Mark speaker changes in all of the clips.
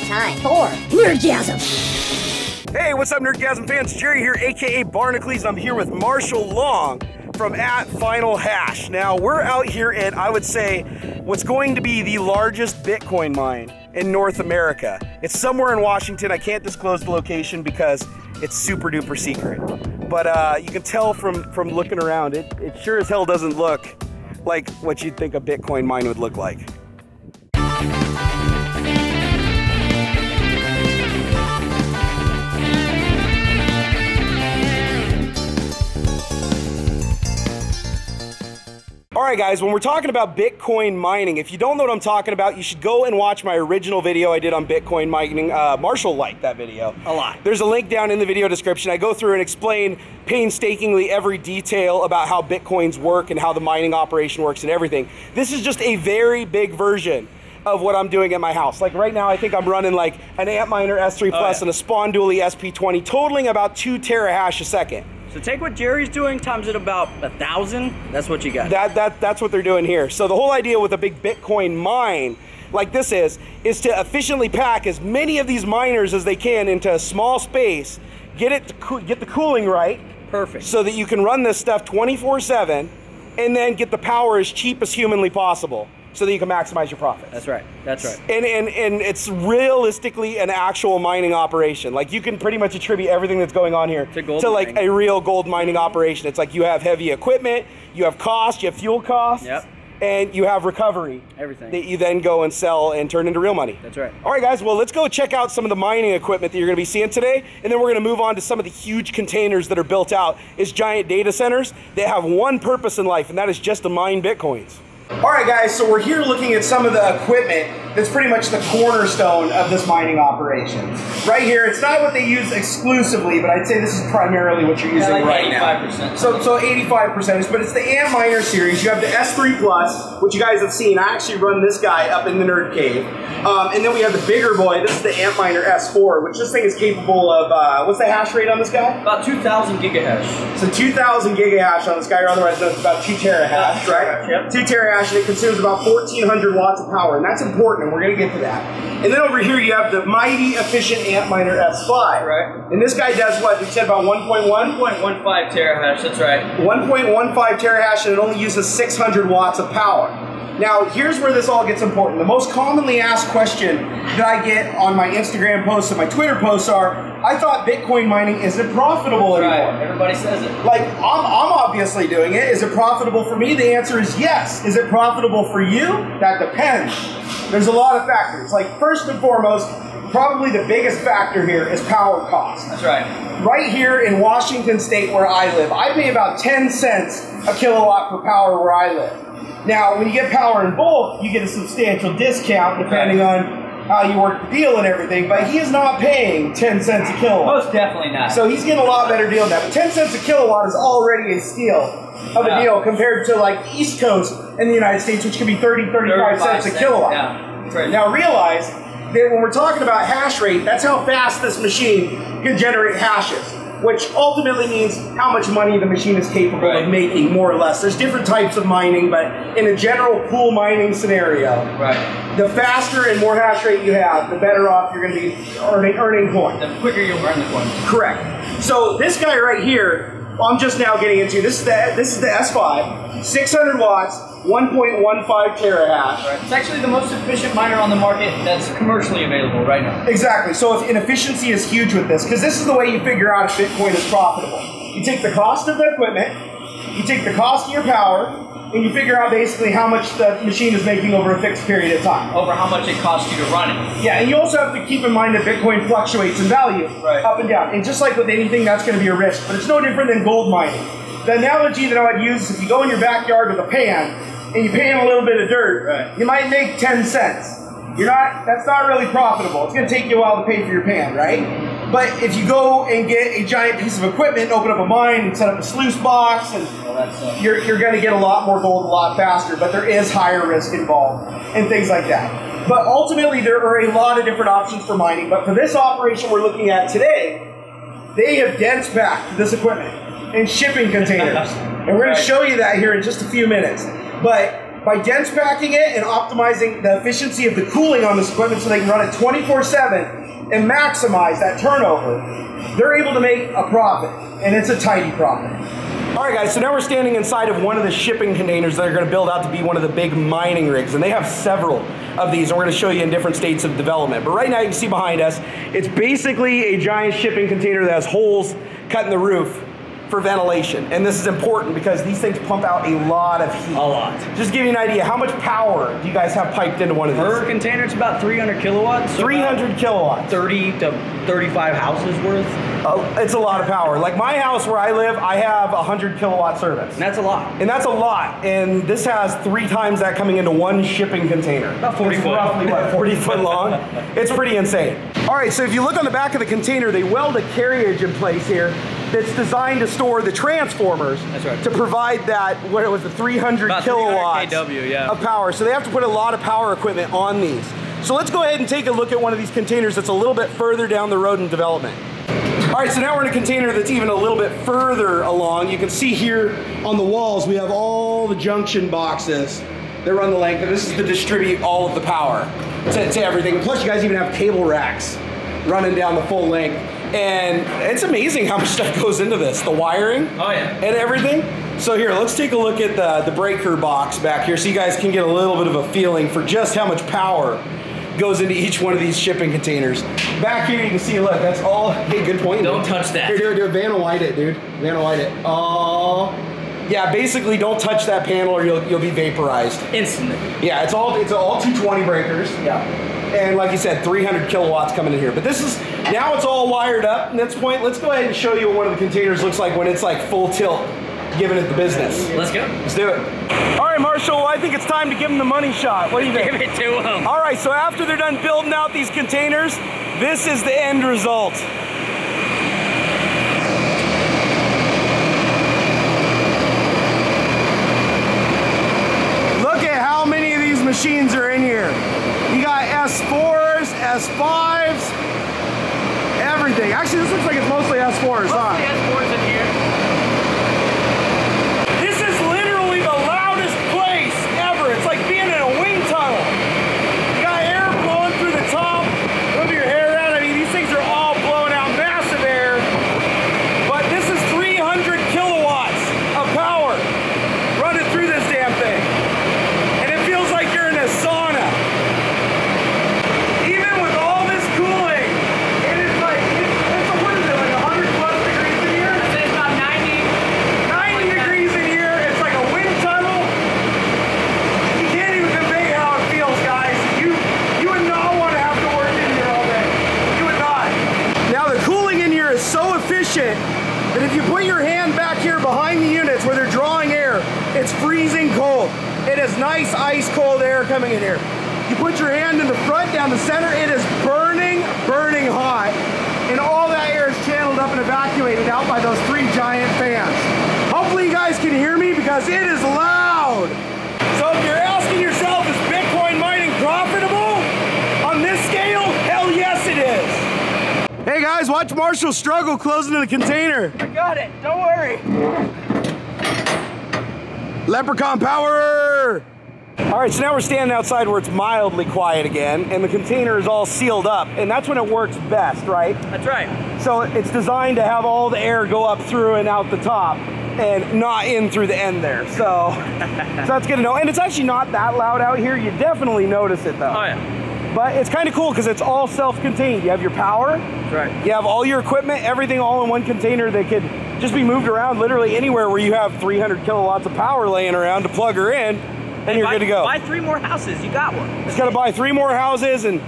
Speaker 1: time for Nerdgasm.
Speaker 2: Hey, what's up, Nerdgasm fans? Jerry here, aka Barnacules. I'm here with Marshall Long from @FinalHash. Now, we're out here at, I would say, what's going to be the largest Bitcoin mine in North America. It's somewhere in Washington. I can't disclose the location because it's super duper secret. But you can tell from looking around, it sure as hell doesn't look like what you'd think a Bitcoin mine would look like. All right, guys, when we're talking about Bitcoin mining, if you don't know what I'm talking about, you should go and watch my original video I did on Bitcoin mining. Marshall liked that video a lot. There's a link down in the video description. I go through and explain painstakingly every detail about how Bitcoins work and how the mining operation works and everything. This is just a very big version of what I'm doing at my house. Like right now, I think I'm running like an Antminer S3 Plus and a Spawn Dually SP20, totaling about 2 terahash a second.
Speaker 3: So take what Jerry's doing, times it about 1,000, that's what you got.
Speaker 2: That's what they're doing here. So the whole idea with a big Bitcoin mine like this is to efficiently pack as many of these miners as they can into a small space, get the cooling right.
Speaker 3: Perfect. So
Speaker 2: that you can run this stuff 24/7 and then get the power as cheap as humanly possible, so that you can maximize your profits.
Speaker 3: That's right, that's right.
Speaker 2: And it's realistically an actual mining operation. Like you can pretty much attribute everything that's going on here to like a real gold mining operation. It's like you have heavy equipment, you have cost, you have fuel costs, and you have recovery.
Speaker 3: Everything.
Speaker 2: That you then go and sell and turn into real money.
Speaker 3: That's right.
Speaker 2: All right, guys, well, let's go check out some of the mining equipment that you're gonna be seeing today, and then we're gonna move on to some of the huge containers that are built out as giant data centers that have one purpose in life, and that is just to mine Bitcoins. All right, guys, so we're here looking at some of the equipment that's pretty much the cornerstone of this mining operation. Right here, it's not what they use exclusively, but I'd say this is primarily what you're using right now.
Speaker 3: 85%.
Speaker 2: So 85%, but it's the Antminer series. You have the S3 Plus, which you guys have seen. I actually run this guy up in the Nerd Cave. And then we have the bigger boy. This is the Antminer S4, which this thing is capable of, what's the hash rate on this guy?
Speaker 3: About 2,000 gigahash.
Speaker 2: So 2,000 gigahash on this guy, or otherwise known as about 2 terahash, right?
Speaker 3: Yep.
Speaker 2: 2 terahash, and it consumes about 1,400 watts of power, and that's important, and we're going to get to that. And then over here you have the mighty efficient Antminer S5.
Speaker 3: Right.
Speaker 2: And this guy does what? You said about
Speaker 3: 1.15 terahash, that's right.
Speaker 2: 1.15 terahash, and it only uses 600 watts of power. Now, here's where this all gets important. The most commonly asked question that I get on my Instagram posts and my Twitter posts are, I thought Bitcoin mining isn't profitable anymore.
Speaker 3: Right, everybody says it.
Speaker 2: Like, I'm obviously doing it. Is it profitable for me? The answer is yes. Is it profitable for you? That depends. There's a lot of factors. Like, first and foremost, probably the biggest factor here is power cost.
Speaker 3: That's right.
Speaker 2: Right here in Washington State where I live, I pay about 10 cents a kilowatt for power where I live. Now, when you get power in bulk, you get a substantial discount depending on how you work the deal and everything, but he is not paying 10 cents a kilowatt.
Speaker 3: Most definitely not.
Speaker 2: So he's getting a lot better deal than that. But 10 cents a kilowatt is already a steal of a deal compared to like the East Coast in the United States, which can be 35 cents a kilowatt.
Speaker 3: Yeah. Right.
Speaker 2: Now realize that when we're talking about hash rate, that's how fast this machine can generate hashes, which ultimately means how much money the machine is capable of making, more or less. There's different types of mining, but in a general pool mining scenario, the faster and more hash rate you have, the better off you're going to be earning coin.
Speaker 3: The quicker you'll earn the coin.
Speaker 2: Correct. So this guy right here, I'm just now getting into, this is the S5, 600 watts, 1.15 terahash.
Speaker 3: Right. It's actually the most efficient miner on the market that's commercially available right now.
Speaker 2: Exactly. So efficiency is huge with this, because this is the way you figure out if Bitcoin is profitable. You take the cost of the equipment, you take the cost of your power, and you figure out basically how much the machine is making over a fixed period of time.
Speaker 3: Over how much it costs you to run it.
Speaker 2: Yeah, and you also have to keep in mind that Bitcoin fluctuates in value up and down. And just like with anything, that's going to be a risk. But it's no different than gold mining. The analogy that I would use is if you go in your backyard with a pan and you pan a little bit of dirt, you might make 10 cents. That's not really profitable. It's going to take you a while to pay for your pan, right? But if you go and get a giant piece of equipment, open up a mine, and set up a sluice box, and you're going to get a lot more gold a lot faster, but there is higher risk involved and things like that. But ultimately, there are a lot of different options for mining. But for this operation we're looking at today, they have dense packed this equipment in shipping containers. And we're going to show you that here in just a few minutes. But By dense packing it and optimizing the efficiency of the cooling on this equipment so they can run it 24/7 and maximize that turnover, they're able to make a profit, and it's a tidy profit. All right, guys, so now we're standing inside of one of the shipping containers that are going to build out to be one of the big mining rigs, and they have several of these, and we're going to show you in different states of development. But right now, you can see behind us, it's basically a giant shipping container that has holes cut in the roof for ventilation. And this is important because these things pump out a lot of heat.
Speaker 3: A lot.
Speaker 2: Just to give you an idea, how much power do you guys have piped into one of these?
Speaker 3: Per container, it's about 300 kilowatts. So
Speaker 2: 300 kilowatts.
Speaker 3: 30 to 35 houses worth.
Speaker 2: It's a lot of power. Like my house where I live, I have 100 kilowatt service.
Speaker 3: And that's a lot.
Speaker 2: And that's a lot. And this has 3 times that coming into one shipping container.
Speaker 3: About 40
Speaker 2: it's
Speaker 3: foot.
Speaker 2: Roughly, what, 40 foot long? It's pretty insane. All right, so if you look on the back of the container, they weld a carriage in place here that's designed to store the transformers.
Speaker 3: That's right.
Speaker 2: To provide that, what it was, the 300
Speaker 3: about
Speaker 2: kilowatts
Speaker 3: 300 kW, yeah.
Speaker 2: of power. So they have to put a lot of power equipment on these. So let's go ahead and take a look at one of these containers that's a little bit further down the road in development. All right, so now we're in a container that's even a little bit further along. You can see here on the walls, we have all the junction boxes that run the length, and this is to distribute all of the power to everything. And plus, you guys even have cable racks running down the full length. And it's amazing how much stuff goes into this. The wiring and everything. So here, let's take a look at the breaker box back here so you guys can get a little bit of a feeling for just how much power goes into each one of these shipping containers. Back here you can see, look, that's all, hey, good point.
Speaker 3: Don't touch that.
Speaker 2: Here, do it, Vanna White it, dude. Vanna White it. Oh. Yeah, basically don't touch that panel or you'll be vaporized.
Speaker 3: Instantly.
Speaker 2: Yeah, it's all 220 breakers.
Speaker 3: Yeah.
Speaker 2: And like you said, 300 kilowatts coming in here. But this is, now it's all wired up. And at this point, let's go ahead and show you what one of the containers looks like when it's like full tilt, giving it the business.
Speaker 3: Let's go.
Speaker 2: Let's do it. All right, Marshall, I think it's time to give them the money shot. What do you think?
Speaker 3: Give it to them.
Speaker 2: All right, so after they're done building out these containers, this is the end result. Look at how many of these machines are in here. You got S4s, S5s, everything. Actually, this looks like it's mostly S4s, huh?
Speaker 3: Mostly S4s in here.
Speaker 2: This is literally the loudest place ever. It's like being in a wind tunnel. You got air blowing through the top. Move your hair around. I mean, these things are all blowing out massive air. But this is 300 kilowatts of power running through this damn thing. And it feels like you're in a sauna. Even with all this cooling, it is like, what is it, like 100 plus degrees in here?
Speaker 3: I'd say it's about 90
Speaker 2: degrees in here. It's like a wind tunnel. You can't even convey how it feels, guys. You would not want to have to work in here all day. You would not. Now the cooling in here is so efficient that if you put your hand back here behind the units where they're drawing air, it's freezing cold. It is nice ice cold air coming in here. You put your hand in the front, down the center, it is burning, burning hot. And all that air is channeled up and evacuated out by those 3 giant fans. Hopefully you guys can hear me because it is loud. So if you're asking yourself, is Bitcoin mining profitable? On this scale, hell yes it is. Hey guys, watch Marshall struggle closing the container.
Speaker 3: I got it. Don't worry.
Speaker 2: Leprechaun Power! All right, so now we're standing outside where it's mildly quiet again, and the container is all sealed up, and that's when it works best, right?
Speaker 3: That's right.
Speaker 2: So it's designed to have all the air go up through and out the top, and not in through the end there. So that's good to know. And it's actually not that loud out here. You definitely notice it though.
Speaker 3: Oh yeah.
Speaker 2: But it's kind of cool because it's all self-contained. You have your power.
Speaker 3: That's right.
Speaker 2: You have all your equipment, everything all in one container that could just be moved around literally anywhere where you have 300 kilowatts of power laying around to plug her in, and you're good to go.
Speaker 3: Buy 3 more houses, you got one.
Speaker 2: Just gotta buy 3 more houses and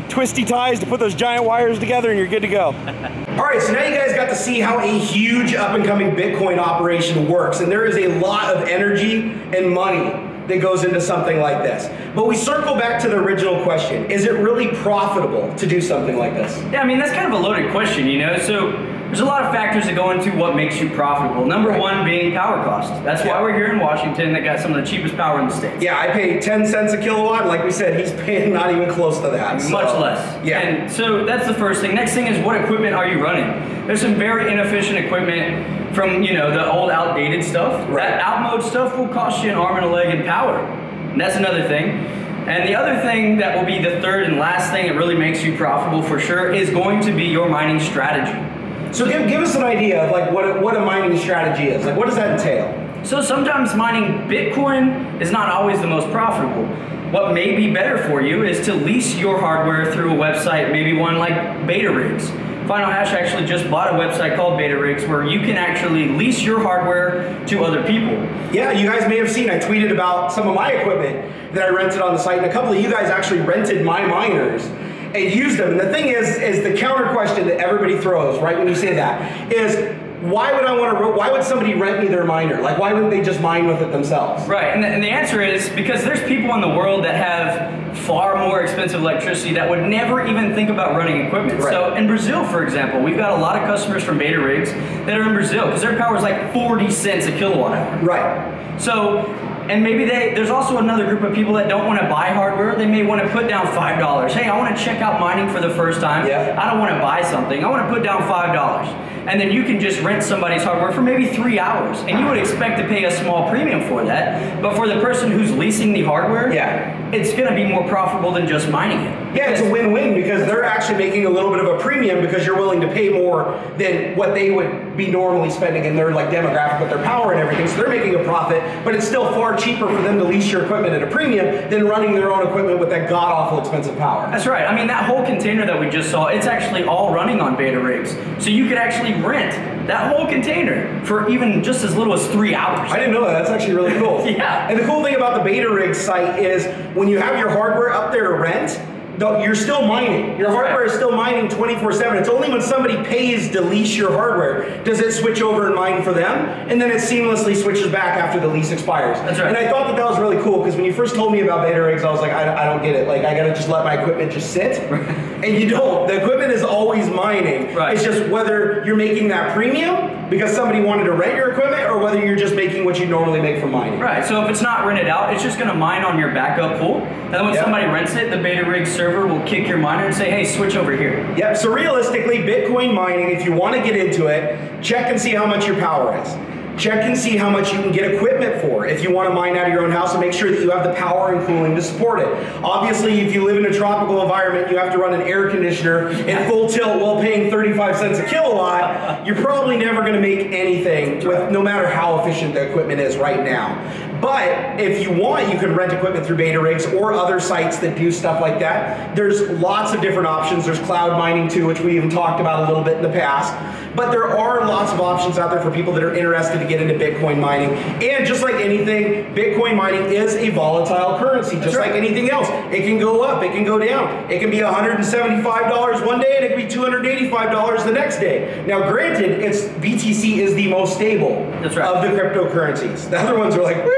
Speaker 2: twisty ties to put those giant wires together, and you're good to go. All right, so now you guys got to see how a huge up-and-coming Bitcoin operation works, and there is a lot of energy and money that goes into something like this. But we circle back to the original question. Is it really profitable to do something like this?
Speaker 3: Yeah, I mean, that's kind of a loaded question, you know? So there's a lot of factors that go into what makes you profitable. Number one being power cost. That's why we're here in Washington that got some of the cheapest power in the States.
Speaker 2: Yeah, I pay 10 cents a kilowatt. Like we said, he's paying not even close to that.
Speaker 3: Much less.
Speaker 2: Yeah.
Speaker 3: And so that's the first thing. Next thing is, what equipment are you running? There's some very inefficient equipment from, you know, the old outdated stuff.
Speaker 2: Right.
Speaker 3: That out mode stuff will cost you an arm and a leg in power. And that's another thing. And the other thing that will be the third and last thing that really makes you profitable for sure is going to be your mining strategy.
Speaker 2: So give us an idea of like what a mining strategy is. Like what does that entail?
Speaker 3: So sometimes mining Bitcoin is not always the most profitable. What may be better for you is to lease your hardware through a website, maybe one like Beta Rigs. Final Hash actually just bought a website called Beta Rigs where you can actually lease your hardware to other people. Yeah, you guys may have seen I tweeted about some of my equipment that I rented on the site, and a couple of you guys actually rented my miners and used them. And the thing is the counter question that everybody throws right when you say that is, why would somebody rent me their miner? Like, why wouldn't they just mine with it themselves? Right, and the answer is because there's people in the world that have far more expensive electricity that would never even think about running equipment. Right. So in Brazil, for example, we've got a lot of customers from Beta Rigs that are in Brazil because their power is like 40 cents a kilowatt hour.
Speaker 2: Right.
Speaker 3: So, and maybe there's also another group of people that don't want to buy hardware. They may want to put down $5. Hey, I want to check out mining for the first time.
Speaker 2: Yeah.
Speaker 3: I don't want to buy something. I want to put down $5. And then you can just rent somebody's hardware for maybe 3 hours. And you would expect to pay a small premium for that. But for the person who's leasing the hardware, it's going to be more profitable than just mining it.
Speaker 2: Yeah, it's a win-win because they're actually making a little bit of a premium because you're willing to pay more than what they would be normally spending in their like demographic with their power and everything. So they're making a profit, but it's still far cheaper for them to lease your equipment at a premium than running their own equipment with that god-awful expensive power.
Speaker 3: That's right. I mean, that whole container that we just saw, it's actually all running on Beta Rigs. So you could actually rent that whole container for even just as little as 3 hours.
Speaker 2: I didn't know that. That's actually really cool.
Speaker 3: Yeah.
Speaker 2: And the cool thing about the Beta Rig site is when you have your hardware up there to rent, you're still mining. Your hardware is still mining 24/7. It's only when somebody pays to lease your hardware does it switch over and mine for them, and then it seamlessly switches back after the lease expires.
Speaker 3: That's right.
Speaker 2: And I thought that was really cool because when you first told me about Beta Rigs, I was like, I don't get it. Like, I gotta just let my equipment just sit. And you don't. The equipment is always mining.
Speaker 3: Right.
Speaker 2: It's just whether you're making that premium because somebody wanted to rent your equipment or whether you're just making what you normally make from mining.
Speaker 3: Right, so if it's not rented out, it's just gonna mine on your backup pool. And then when somebody rents it, the Beta Rig server will kick your miner and say, hey, switch over here.
Speaker 2: Yep, so realistically, Bitcoin mining, if you want to get into it, check and see how much your power is. Check and see how much you can get equipment for if you want to mine out of your own house and make sure that you have the power and cooling to support it. Obviously, if you live in a tropical environment, you have to run an air conditioner in full tilt while paying 35 cents a kilowatt. You're probably never going to make anything with no matter how efficient the equipment is right now. But if you want, you can rent equipment through Beta Rigs or other sites that do stuff like that. There's lots of different options. There's cloud mining too, which we even talked about a little bit in the past. But there are lots of options out there for people that are interested to get into Bitcoin mining. And just like anything, Bitcoin mining is a volatile currency, just like anything else. It can go up, it can go down. It can be $175 one day and it can be $285 the next day. Now granted, BTC is the most stable of the cryptocurrencies. The other ones are like, woo!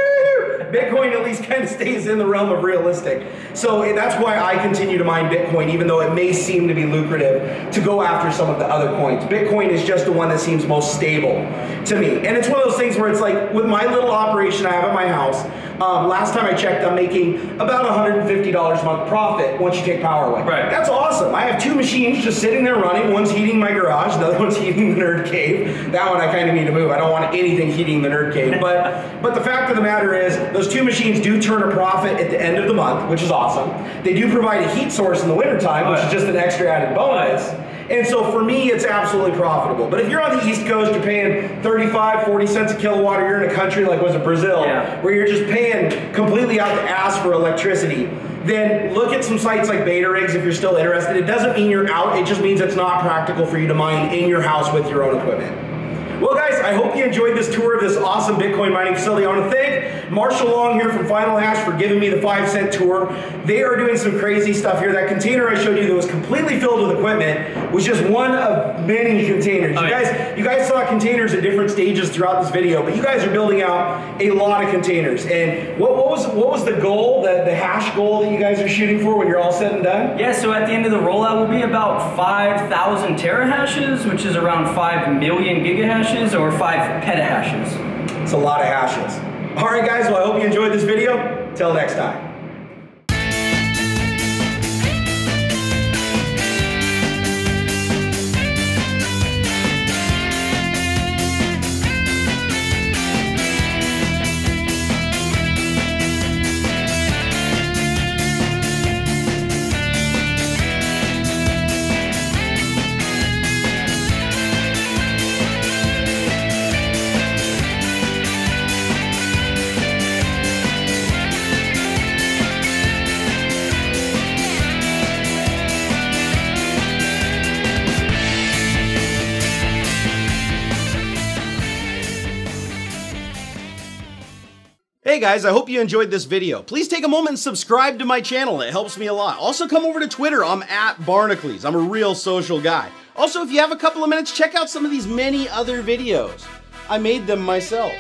Speaker 2: Bitcoin at least kind of stays in the realm of realistic. So that's why I continue to mine Bitcoin, even though it may seem to be lucrative to go after some of the other coins. Bitcoin is just the one that seems most stable to me. And it's one of those things where it's like, with my little operation I have at my house, last time I checked, I'm making about $150 a month profit once you take power away.
Speaker 3: Right.
Speaker 2: That's awesome. I have 2 machines just sitting there running. One's heating my garage, the other one's heating the nerd cave. That one I kind of need to move. I don't want anything heating the nerd cave. But the fact of the matter is, those 2 machines do turn a profit at the end of the month, which is awesome. They do provide a heat source in the wintertime, which is just an extra added bonus. And so for me, it's absolutely profitable. But if you're on the East Coast, you're paying 35, 40 cents a kilowatt, or you're in a country like was it Brazil, where you're just paying completely out the ass for electricity, then look at some sites like Beta Rigs if you're still interested. It doesn't mean you're out, it just means it's not practical for you to mine in your house with your own equipment. Well guys, I hope you enjoyed this tour of this awesome Bitcoin mining facility. I want to thank Marshall Long here from Final Hash for giving me the 5-cent tour. They are doing some crazy stuff here. That container I showed you that was completely filled with equipment was just one of many containers. You guys saw containers at different stages throughout this video, but you guys are building out a lot of containers. And what was the goal, the hash goal that you guys are shooting for when you're all said and done?
Speaker 3: Yeah, so at the end of the rollout will be about 5,000 terahashes, which is around 5 million gigahashes or 5 petahashes.
Speaker 2: It's a lot of hashes. All right, guys, well, I hope you enjoyed this video. Till next time.
Speaker 4: Hey guys, I hope you enjoyed this video. Please take a moment and subscribe to my channel. It helps me a lot. Also come over to Twitter. I'm at Barnacules. I'm a real social guy. Also, if you have a couple of minutes, check out some of these many other videos. I made them myself.